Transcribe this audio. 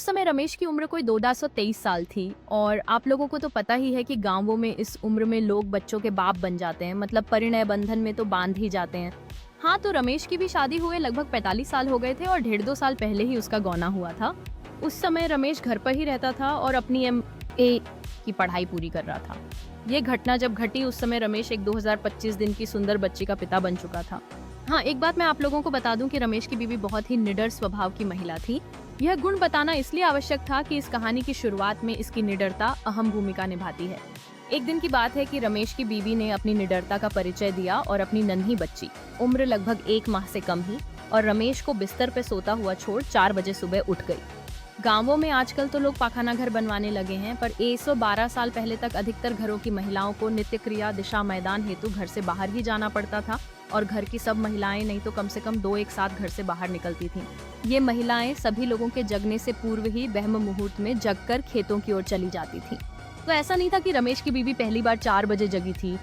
उस समय रमेश की उम्र कोई 223 साल थी और आप लोगों को तो पता ही है कि गांवों में इस उम्र में लोग बच्चों के बाप बन जाते हैं, मतलब परिणय बंधन में तो बांध ही जाते हैं। हाँ, तो रमेश की भी शादी हुए लगभग 45 साल हो गए थे और 1.5-2 साल पहले ही उसका गौना हुआ था। उस समय रमेश घर पर ही रहता था और अपनी MA की पढ़ाई पूरी कर रहा था। ये घटना जब घटी उस समय रमेश एक 2025 दिन की सुंदर बच्ची का पिता बन चुका था। हाँ, एक बात मैं आप लोगों को बता दूं कि रमेश की बीवी बहुत ही निडर स्वभाव की महिला थी। यह गुण बताना इसलिए आवश्यक था कि इस कहानी की शुरुआत में इसकी निडरता अहम भूमिका निभाती है। एक दिन की बात है कि रमेश की बीवी ने अपनी निडरता का परिचय दिया और अपनी नन्ही बच्ची, उम्र लगभग 1 माह से कम ही, और रमेश को बिस्तर पे सोता हुआ छोड़ 4 बजे सुबह उठ गई। गांवों में आजकल तो लोग पाखाना घर बनवाने लगे हैं, पर 112 साल पहले तक अधिकतर घरों की महिलाओं को नित्य क्रिया दिशा मैदान हेतु घर से बाहर ही जाना पड़ता था और घर की सब महिलाएं नहीं तो कम से कम 2 एक साथ घर से बाहर निकलती थीं। ये महिलाएं सभी लोगों के जगने से पूर्व ही ब्रह्म मुहूर्त में जगकर खेतों की ओर चली जाती थीं। तो ऐसा नहीं था कि रमेश की बीवी पहली बार 4 बजे जगी थी